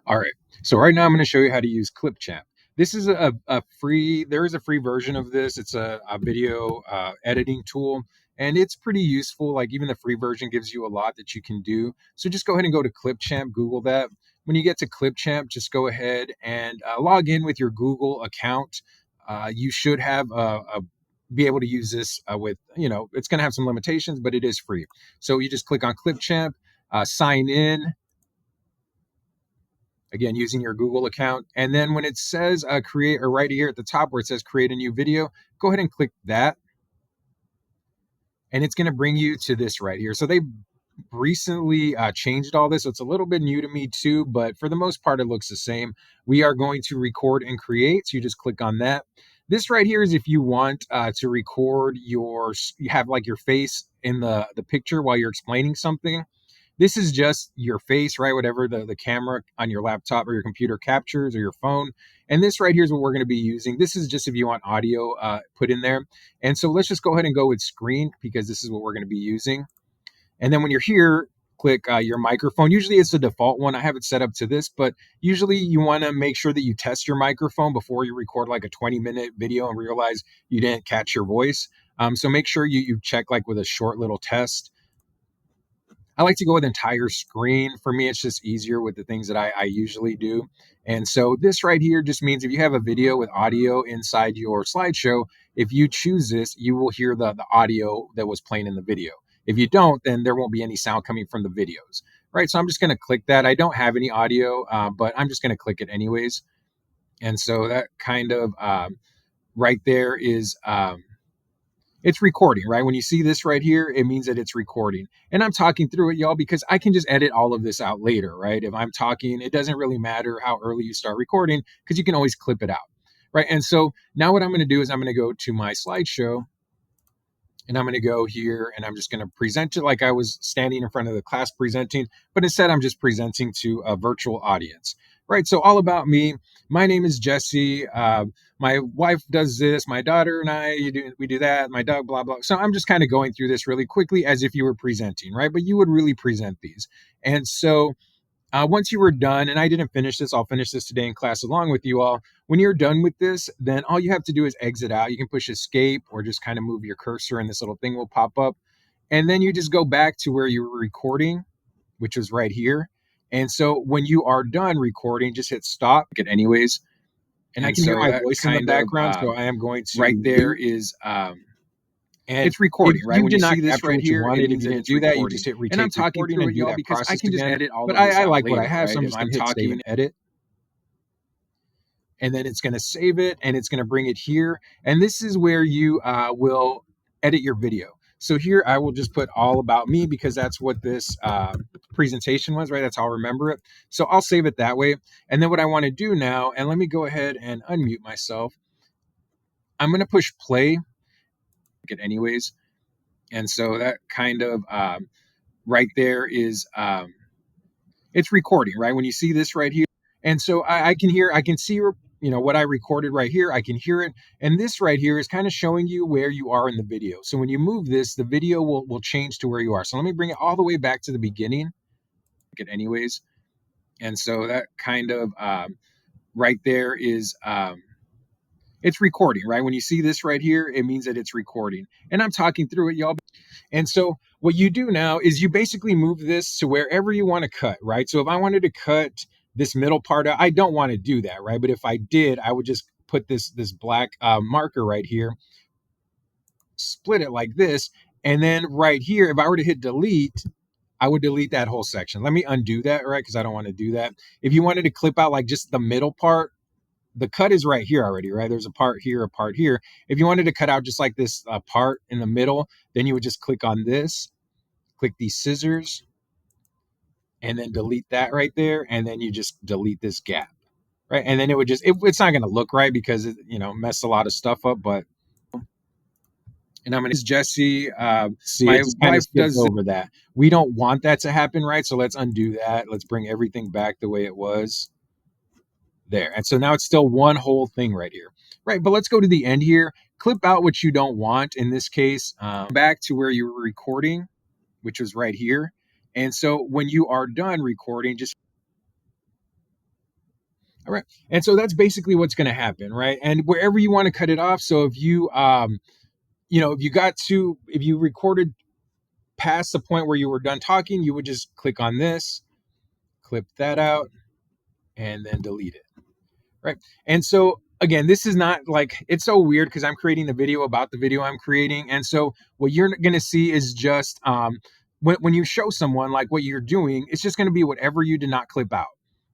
All right. So right now I'm going to show you how to use Clipchamp. This is a free, there is a free version of this. It's a video editing tool, and it's pretty useful. Like even the free version gives you a lot that you can do. So just go ahead and go to Clipchamp, Google that. When you get to Clipchamp, just go ahead and log in with your Google account. You should have be able to use this with, it's going to have some limitations, but it is free. So you just click on Clipchamp, sign in, again using your Google account, and then when it says create, or right here at the top where it says create a new video, go ahead and click that, and it's going to bring you to this right here. So they recently changed all this, so it's a little bit new to me too, but for the most part it looks the same. We are going to record and create, so you just click on that. This right here is if you want to record you have like your face in the picture while you're explaining something. This is just your face, right? Whatever the camera on your laptop or your computer captures, or your phone. And this right here is what we're going to be using. This is just if you want audio put in there. And so let's just go ahead and go with screen, because this is what we're going to be using. And then when you're here, click your microphone. Usually it's the default one. I have it set up to this, but usually you want to make sure that you test your microphone before you record like a 20-minute video and realize you didn't catch your voice. So make sure you check like with a short little test. I like to go with entire screen. For me, it's just easier with the things that I usually do. And so this right here just means if you have a video with audio inside your slideshow, if you choose this, you will hear the audio that was playing in the video. If you don't, then there won't be any sound coming from the videos, right? So I'm just going to click that. I don't have any audio, but I'm just going to click it anyways. And so that kind of right there is it's recording, right? When you see this right here, it means that it's recording. And I'm talking through it, y'all, because I can just edit all of this out later, right? If I'm talking, it doesn't really matter how early you start recording, because you can always clip it out, right? And so now what I'm going to do is I'm going to go to my slideshow, and I'm going to go here, and I'm just going to present it like I was standing in front of the class presenting, but instead I'm just presenting to a virtual audience, right? So all about me. My name is Jesse. My wife does this. My daughter and I, we do that. My dog, blah, blah. So I'm just kind of going through this really quickly as if you were presenting, right? But you would really present these. And so once you were done, and I didn't finish this, I'll finish this today in class along with you all. When you're done with this, then all you have to do is exit out. You can push escape or just kind of move your cursor, and this little thing will pop up. And then you just go back to where you were recording, which was right here. And so when you are done recording, just hit stop anyways. And I can hear my voice in the background, so I am going to. Right there is and it's recording, right? When you see this right here, it means that it's do that. You just hit retake. And I'm talking through it, y'all, because I can just edit all of this. But I like what I have, so I'm just going to hit save and edit. And then it's going to save it, and it's going to bring it here. And this is where you will edit your video. So here I will just put all about me, because that's what this presentation was, right? That's how I'll remember it. So I'll save it that way. And then what I want to do now, and let me go ahead and unmute myself. I'm going to push play it anyways. And so that kind of right there is it's recording, right? When you see this right here. And so I can see what I recorded right here. I can hear it. And this right here is kind of showing you where you are in the video. So when you move this, the video will change to where you are. So let me bring it all the way back to the beginning. It anyways. And so that kind of right there is it's recording, right? When you see this right here, it means that it's recording. And I'm talking through it, y'all. And so what you do now is you basically move this to wherever you want to cut, right? So if I wanted to cut this middle part out, I don't want to do that, right? But if I did, I would just put this black marker right here, split it like this. And then right here, if I were to hit delete, I would delete that whole section. Let me undo that, right? Because I don't want to do that. If you wanted to clip out like just the middle part, the cut is right here already, right? There's a part here, a part here. If you wanted to cut out just like this part in the middle, then you would just click on this, click these scissors, and then delete that right there. And then you just delete this gap, right? And then it would just, it's not going to look right because it, messed a lot of stuff up, but. And I'm going to Jesse. My wife does over that. We don't want that to happen, right? So let's undo that. Let's bring everything back the way it was. There. And so now it's still one whole thing right here, right? But let's go to the end here. Clip out what you don't want. In this case, back to where you were recording, which was right here. And so when you are done recording, just All right. And so that's basically what's going to happen, right? And wherever you want to cut it off. So if you, if you recorded past the point where you were done talking, you would just click on this, clip that out, and then delete it. Right. And so again, this is not like, it's so weird because I'm creating the video about the video I'm creating. And so what you're going to see is just when you show someone like what you're doing, it's just going to be whatever you did not clip out.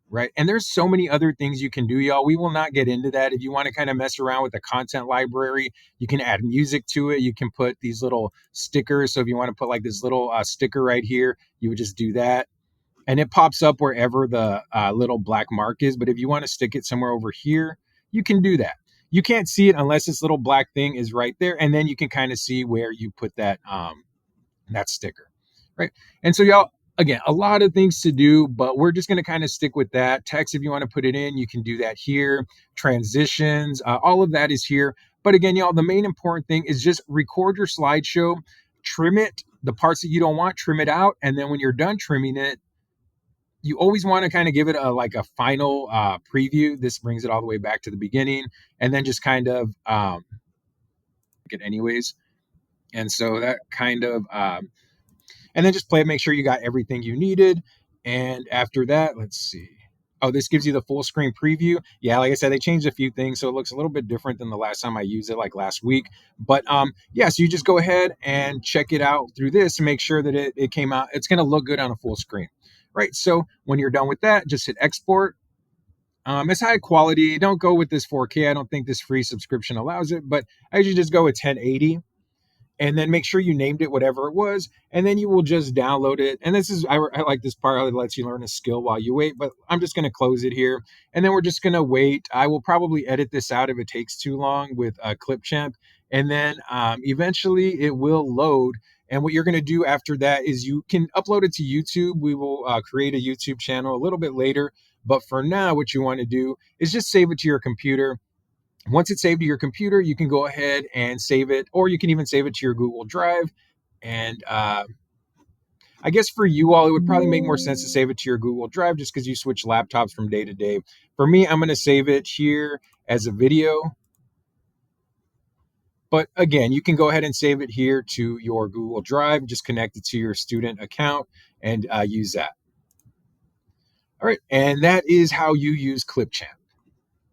Right. And there's so many other things you can do, y'all. We will not get into that. If you want to kind of mess around with the content library, you can add music to it. You can put these little stickers. So if you want to put like this little sticker right here, you would just do that, and it pops up wherever the little black mark is. But if you want to stick it somewhere over here, you can do that. You can't see it unless this little black thing is right there, and then you can kind of see where you put that sticker, right? And so y'all, again, a lot of things to do, but we're just going to kind of stick with that. Text, if you want to put it in, you can do that here. Transitions, all of that is here. But again, y'all, the main important thing is just record your slideshow, trim it, the parts that you don't want, trim it out, and then when you're done trimming it, you always want to kind of give it a final preview. This brings it all the way back to the beginning, and then just kind of it anyways. And so that kind of and then just play it, make sure you got everything you needed. And after that, let's see. Oh, this gives you the full screen preview. Yeah, like I said, they changed a few things, so it looks a little bit different than the last time I used it, like last week. But yeah, so you just go ahead and check it out through this and make sure that it came out. It's going to look good on a full screen, right? So when you're done with that, just hit export. It's high quality. Don't go with this 4K. I don't think this free subscription allows it, but I usually just go with 1080, and then make sure you named it whatever it was, and then you will just download it. And this is, I like this part, how it lets you learn a skill while you wait, but I'm just going to close it here, and then we're just going to wait. I will probably edit this out if it takes too long with Clipchamp, and then eventually it will load. And what you're going to do after that is you can upload it to YouTube. We will create a YouTube channel a little bit later, but for now, what you want to do is just save it to your computer. Once it's saved to your computer, you can go ahead and save it, or you can even save it to your Google Drive. And I guess for you all, it would probably make more sense to save it to your Google Drive just because you switch laptops from day to day. For me, I'm going to save it here as a video. But again, you can go ahead and save it here to your Google Drive, just connect it to your student account and use that. All right. And that is how you use Clipchamp.